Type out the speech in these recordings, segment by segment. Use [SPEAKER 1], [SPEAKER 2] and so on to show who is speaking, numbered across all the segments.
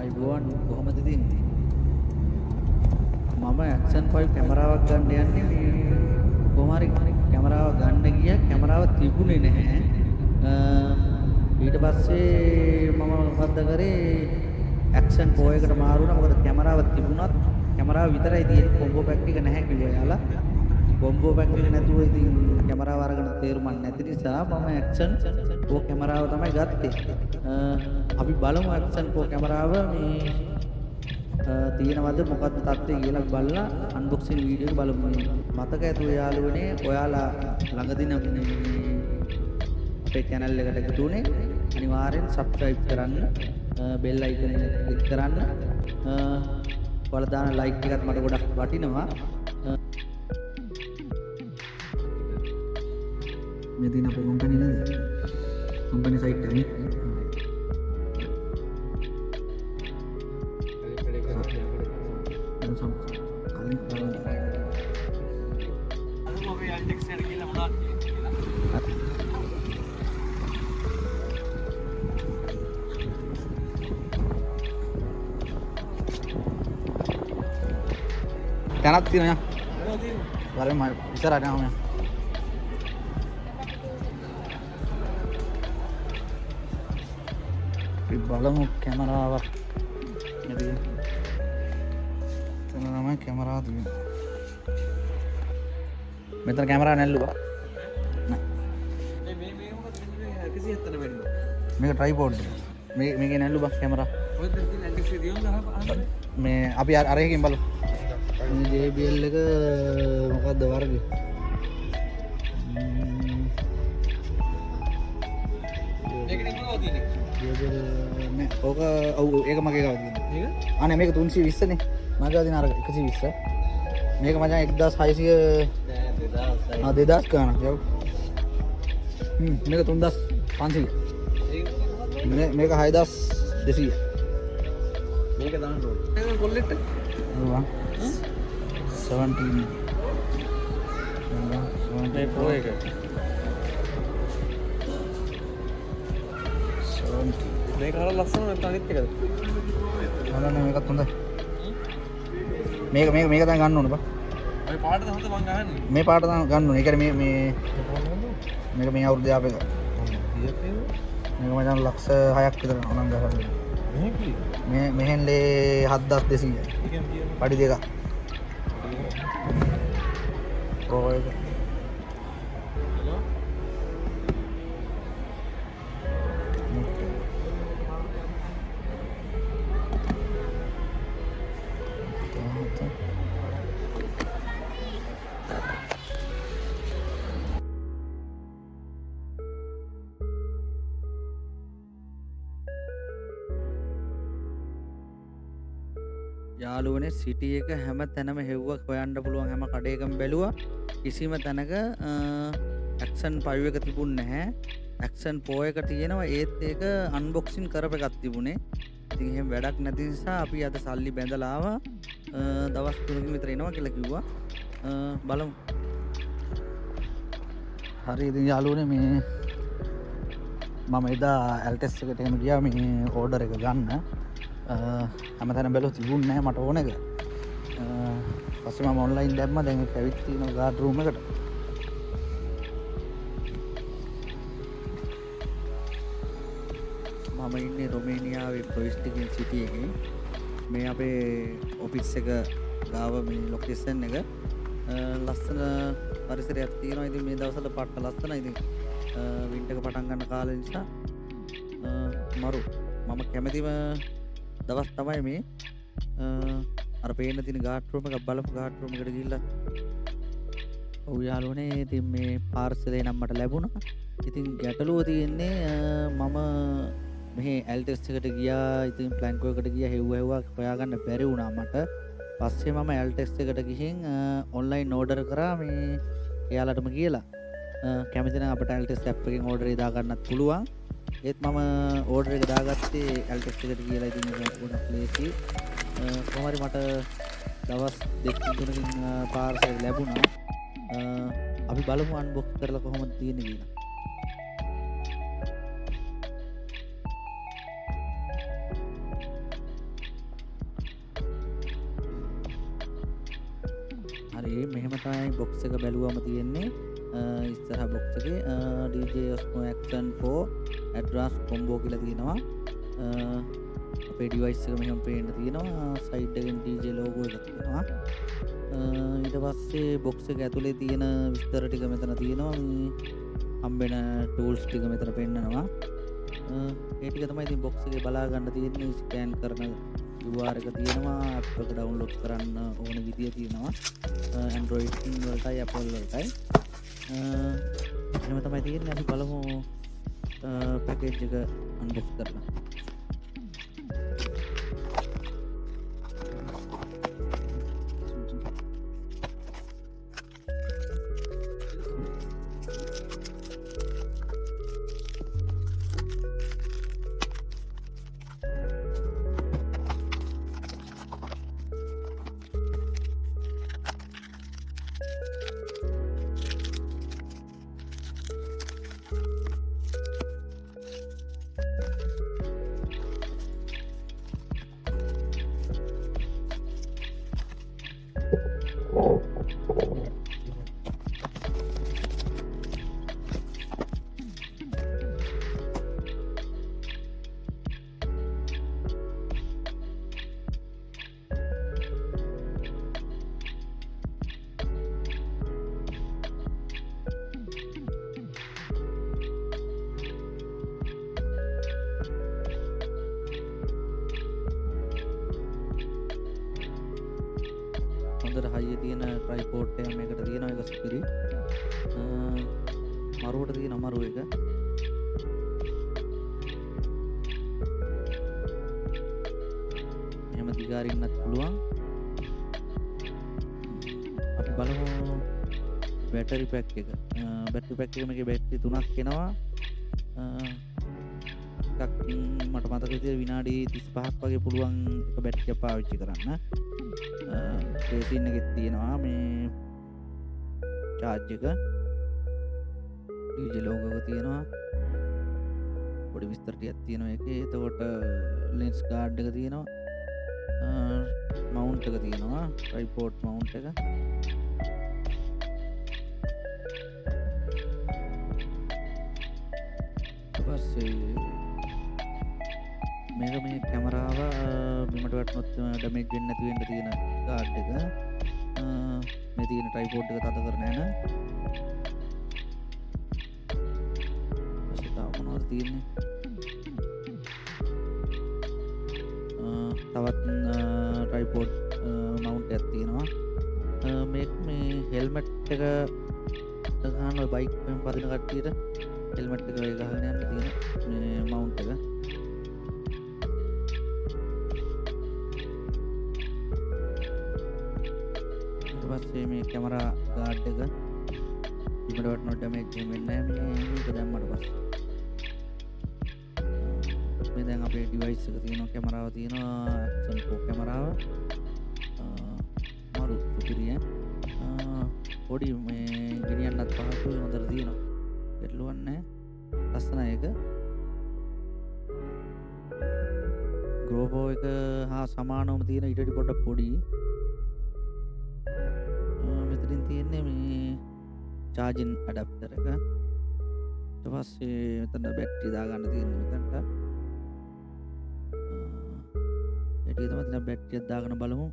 [SPEAKER 1] අයිබෝන් කොහොමද ඉතින් මම ඇක්ෂන් 5 කැමරාවක් ගන්න යන්නේ මේ කොහොම හරි කැමරාව ගන්න ගියා කැමරාව තිබුණේ නැහැ ඊට පස්සේ මම මොකද්ද කරේ ඇක්ෂන් 4 එකට මාරු වුණා මොකද කැමරාව තිබුණත් කැමරාව විතරයි තියෙන්නේ කොම්බෝ පැක් එක නැහැ කිව්වා යාලා කොම්බෝ පැක් එක නැතුව ඉතින් කැමරාව අරගෙන තේරුමක් නැති නිසා මම ඇක්ෂන් 4 කැමරාව තමයි ගත්තේ අපි බලමු ඇක්ෂන් 4 කැමරාව මේ තියෙනවද මොකක්ද තත්ත්වය කියලා බලලා අන්බොක්සින් වීඩියෝ එක බලමු මතක ඇතුව යාළුවනේ ඔයාලා ළඟදී නම් අපේ channel එකට එකතු වුණේ අනිවාර්යෙන් subscribe කරන්න bell icon එක click කරන්න ඔයාලා දාන like එකත් මට ගොඩක් වටිනවා මේ දින අපේ කම්පැනි නේද කම්පැනි සයිට් එකනේ තැනක් තියෙනවා යා. වරෙන් මම ඉස්සරහට යනවා යා. අපි බලමු කැමරාවක්. නේද? එතන තමයි කැමරාව තියෙන්නේ. මෙතන කැමරාව නැල්ලුවා. නෑ. මේ මොකද මේ 170 වෙන්න. මේක ට්‍රයිපෝඩ් එක. මේකේ නැල්ලුවා කැමරාව. ඔය දෙකේ ඇන්ටික්ස් දියුම් මේ අපි අර එකකින් බලමු. මේ JBL එක මොකක්ද වර්ගය? මේක නිකන් තියෙන්නේ. JBL මේ ඔක ඔව් ඒක මගේ ගාව තියෙන්නේ. මේක? අනේ මේක 320 නේ. මගේ ගාව තියෙන අර 120. මේක මචං 1600 නෑ 2000 ගානක් යව්. මේක 3500. මේක 6200. මේක දාන්න ඕනේ. මේක කොල්ලෙට්ට. ඔව් 17 Pro එක 17 මේක හරිය ලස්සන නැත්නම් අනිත් එකද? බලන්න මේකත් හොඳයි. මේක දැන් ගන්න ඕනේ බා. ඔය පාටද හොඳ මං ගහන්නේ. මේ පාට තමයි ගන්න ඕනේ. ඒ කියන්නේ මේක මේ අවුරුද්ද ආපේක. මේක මචං ලක්ෂ 6ක් විතර අනං ගහන්නේ. මෙහෙන්ලේ 7200. පඩි දෙකක්. Pro එක. යාළුවනේ සිටි එක හැම තැනම හෙව්වක් හොයන්න පුළුවන් හැම කඩේකම බැලුවා කිසිම තැනක ඇක්ෂන් 5 එක තිබුණේ නැහැ ඇක්ෂන් 4 එක තියෙනවා ඒත් ඒක අන්බොක්සින් කරප එකක් තිබුණේ ඉතින් එහෙම වැඩක් නැති නිසා අපි අද සල්ලි බැඳලා ආවා දවස් 3කින් විතර එනවා කියලා කිව්වා බලමු හරි ඉතින් යාළුවනේ මේ මම එදා ඇල්ටෙස් එකට එහෙම ගියා මේ ඕඩර් එක ගන්න හැමතැන බැලුවා තිබුණේ නැහැ මට ඕන එක. පස්සේ මම ඔන්ලයින් දැම්මා දැන් ඒක ඇවිත් තියෙනවා ගාඩ් රූම් එකට. මම ඉන්නේ රොමේනියාවේ ප්‍රොවිස්ටිකින් සිටි එකේ. මේ අපේ ඔෆිස් එක ගාව මේ ලොකේෂන් එක ලස්සන පරිසරයක් තියෙනවා. ඉතින් මේ දවස්වල පට්ට ලස්සනයි. ඉතින් වින්ටර් එක පටන් ගන්න කාලේ නිසා මරු මම කැමතිම දවස් තමයි මේ අර පේන්න තියෙන ගාඩ් රූම් එකක් බලමු ගාඩ් රූම් එකට ගිහිල්ලා ඔව් යාළුවනේ ඉතින් මේ පාර්සලේ නම් මට ලැබුණා ඉතින් ගැටලුව තියෙන්නේ මම මෙහි ඇල්ටෙස් එකට ගියා ඉතින් ප්ලැන්කෝ එකට ගියා හෙව්වා හොයාගන්න බැරි වුණා මට පස්සේ මම ඇල්ටෙස් එකට ගිහින් ඔන්ලයින් ඕඩර් කරා මේ එයාලටම කියලා කැමති නම් අපිට ඇල්ටෙස් ඇප් එකෙන් ඕඩර් එක දාගන්නත් පුළුවන් ඒත් මම ඕඩර් එක දාගත්තේ ඇල්ටෙස් එකට කියලා ඉතින් ඒක ගොඩක් ලේසි කොහොම හරි මට දවස් 2-3කින් පාර්සල් ලැබුණා අපි බලමු අන්බොක්ස් කරලා කොහොමද තියෙන්නේ කියලා හරි මෙහෙම තමයි බොක්ස් එක බැලුවම තියෙන්නේ ඉස්සරහා බොක්ස් එකේ DJ Osmo Action Pro Advanced Combo කියලා තියෙනවා. අපේ ඩිවයිස් එක මෙහෙම පේන්න තියෙනවා. සයිඩ් එකෙන් DJ logo එක තියෙනවා. ඊට පස්සේ බොක්ස් එක ඇතුලේ තියෙන විස්තර ටික මෙතන තියෙනවා. මේ හම්බෙන ටූල්ස් ටික මෙතන පෙන්නනවා. ඒ ටික තමයි ඉතින් බොක්ස් එකේ බලා ගන්න තියෙන්නේ. ස්කෑන් කරන QR එක තියෙනවා. ඇප් එක ඩවුන්ලෝඩ් කරන්න ඕන විදිය තියෙනවා. Android වලටයි Apple වලටයි. එහෙම තමයි තියෙන්නේ. අපි බලමු පැකේජ් එක අන්බොක්ස් කරලා. හොඳට හයිය තියෙන ට්‍රයිපෝඩ් එක මේකට තියෙනවා. ඒක සුපිරි. මරුවට තියෙන මරුව එක. එහෙම දිගාරින්නත් පුළුවන්. අපි බලමු බැටරි පැක් එක. බැටරි පැක් එක මේකේ බැටරි 3ක් එනවා. එකක් මට මතක විදිහට විනාඩි 35ක් වගේ පුළුවන් එක බැටරි එක පාවිච්චි කරන්න. ට්‍රේසින් එකෙත් තියෙනවා මේ චාර්ජ් එක. DJ logo එක තියෙනවා. පොඩි විස්තර ටිකක් තියෙනවා ඒකේ. එතකොට lens guard එක තියෙනවා. mount එක තියෙනවා. tripod mount එක. ඊට පස්සේ මේක මේ කැමරාව බිමට වැටුනොත් ඩැමේජ් වෙන්නේ නැති වෙන්න තියෙන ගාඩ් එක. මේ තියෙන ට්‍රයිපෝඩ් එක තද කරන යන. ඊට මොනවද තියෙන්නේ? තවත් ට්‍රයිපෝඩ් මවුන්ට් එකක් තියෙනවා. මේක මේ හෙල්මට් එක ගන්න ඔය බයික් එකෙන් පදින කට්ටියට හෙල්මට් එක ගහගෙන යන්න තියෙන මේ මවුන්ට් එක. පස්සේ මේ කැමරා ගාඩ් එක බිමට වැටුනොත් ඩැමේජ් වෙන්නේ නැහැ. මේක දැම්මට පස්සේ මේ දැන් අපේ ඩිවයිස් එක තියෙනවා. කැමරාව තියෙනවා. Action Pro කැමරාව. මරු සුපිරිය. පොඩි මේ ගෙනියන්නත් පහසුයි. හොඳට තියෙනවා. ගැටලුවක් නැහැ. ලස්සනයි ඒක. GoPro එක හා සමානවම තියෙන ඊට පොඩ්ඩක් පොඩි. මෙතනින් තියෙන්නේ මේ චාර්ජින් ඇඩැප්ටර් එක. ඊට පස්සේ මෙතන බැටරි දාගන්න තියෙන්නේ මෙතනට. ඒ ටික තමයි දැන් බැටරියක් දාගෙන බලමු.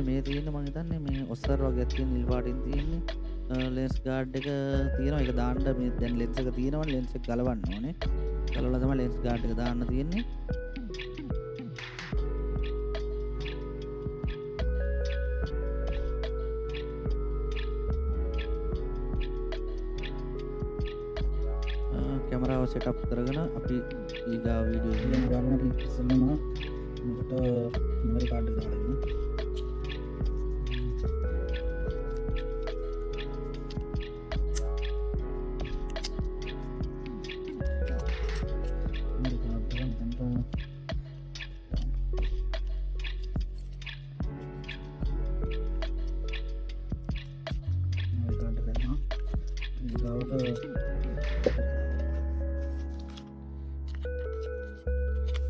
[SPEAKER 1] මේ තියෙන්නේ මම හිතන්නේ මේ ඔස්සර් වගේ තියෙන නිල් පාටින් තියෙන්නේ. ලෙන්ස් ගාඩ් එක තියෙනවා. ඒක දාන්න මේ දැන් ලෙන්ස් එක තියෙනවා. ලෙන්ස් එක ගලවන්න ඕනේ. ගලවලා තමයි ලෙන්ස් ගාඩ් එක දාන්න තියෙන්නේ. කැමරාව සෙටප් කරගෙන අපි ඊගා වීඩියෝ එක ගන්න ඉස්සෙල්ලාම මේකට මෙමරි කාඩ් එක දාලා ඉන්න.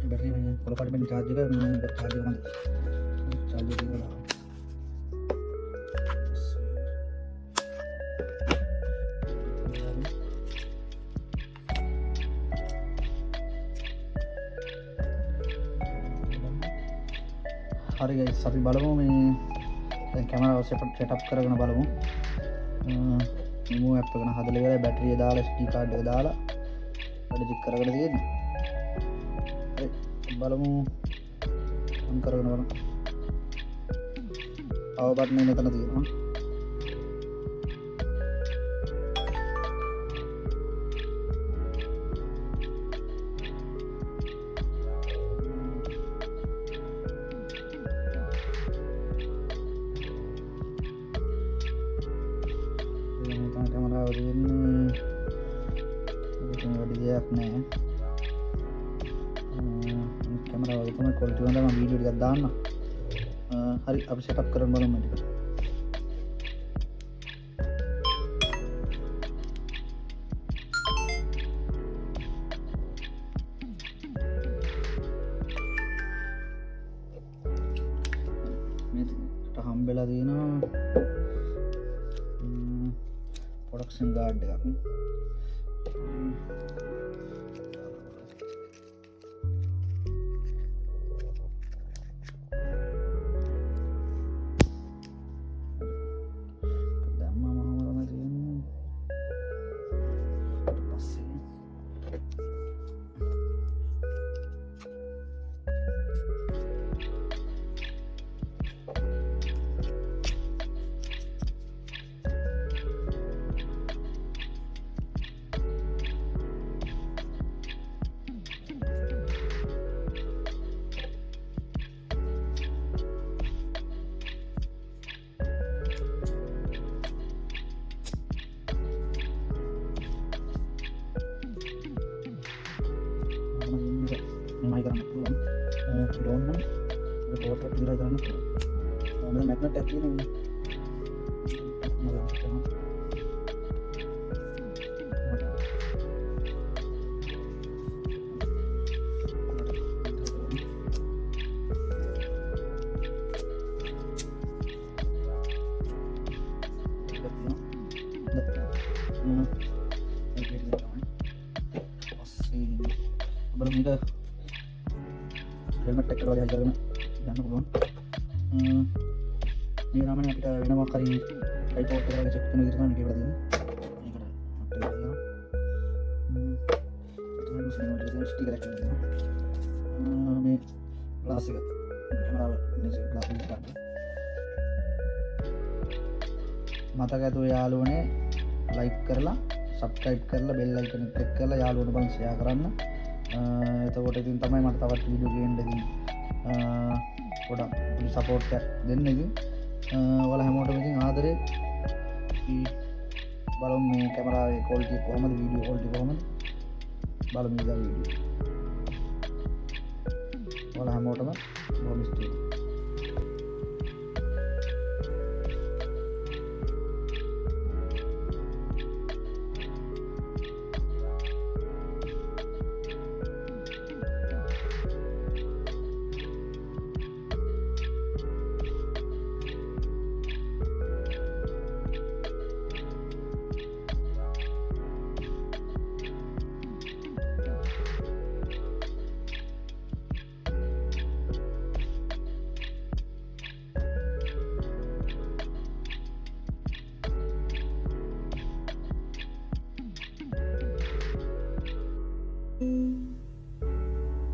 [SPEAKER 1] बैटरी में kalau pada main charge juga charge kan charge juga lah hari guys අපි බලමු මේ දැන් කැමරාව setup කරගෙන බලමු මෙමු app එක හදලා ඉවරයි බැටරිය දාලා SD card එක දාලා වැඩ චෙක් කරගෙන තියෙන්නේ බලමු on කරගෙන බලමු power button එක මෙතන තියෙනවා කැමරාව තියෙන්නේ ඉතින් වැඩි දෙයක් නෑ කැමරාව තමයි quality වල මම වීඩියෝ ටිකක් දාන්නම් හරි අපි setup කරමු බලමු මේ ටික මේකට හම්බෙලා තියෙනවා production guard එකක් memang කරන්න පුළුවන් ඩ්‍රෝන් නම් ඒක පොට්‍රේට් විතර කරන්න පුළුවන් මම මැග්නට් එකක් තියෙනවා belum ada helmet එක වගේ හදාගෙන යන්න පුළුවන් මේ රාමනේ අපිට වෙනවා කරි ටයිපෝට් එක වගේ චෙක් කරන විදිහට තමයි මේක ඉවර දෙන්නේ මේකට මට දෙනවා එතන සෙනෝටිස් ස්ටිකර් එකක් තියෙනවා මේ ග්ලාස් එක කැමරාව ඉන්නේ ග්ලාස් එක ගන්න මතක ඇතුව යාළුවනේ ලයික් කරලා සබ්ස්ක්‍රයිබ් කරලා බෙල් අයිකන් එක ක්ලික් කරලා යාළුවන්ට බලන් ෂෙයා කරන්න එතකොට ඉතින් තමයි මට තවත් වීඩියෝ ගේන්න ඉතින් පොඩක් පොඩි සපෝට් එකක් දෙන්න ඉතින් ඔයාලා හැමෝටම ඉතින් ආදරේ බලමු මේ කැමරාවේ ක්වොලිටි කොහමද වීඩියෝ ක්වොලිටි කොහමද බලමු මේ වීඩියෝ ඔයාලා හැමෝටම බොහොම ස්තුතියි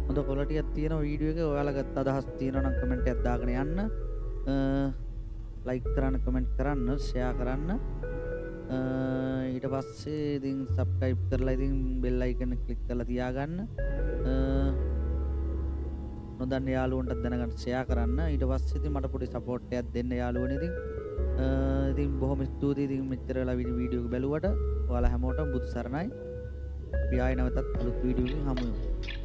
[SPEAKER 1] හොඳ quality එකක් තියෙන වීඩියෝ එක ඔයාලා ගත්ත අදහස් තියෙනවා නම් කමෙන්ට් එකක් දාගෙන යන්න ලයික් කරන්න කමෙන්ට් කරන්න ෂෙයා කරන්න ඊට පස්සේ ඉතින් සබ්ස්ක්‍රයිබ් කරලා ඉතින් බෙල් අයිකන් එක ක්ලික් කරලා තියාගන්න නොදන්න යාළුවන්ටත් දැනගන්න ෂෙයා කරන්න ඊට පස්සේ ඉතින් මට පොඩි සපෝට් එකක් දෙන්න යාළුවනේ ඉතින් බොහොම ස්තුතියි ඉතින් මෙච්චර වෙලා වීඩියෝ එක බැලුවට ඔයාලා හැමෝටම බුදු සරණයි අපි ආයෙ නැවතත් අලුත් වීඩියෝ එකකින් හමු වෙමු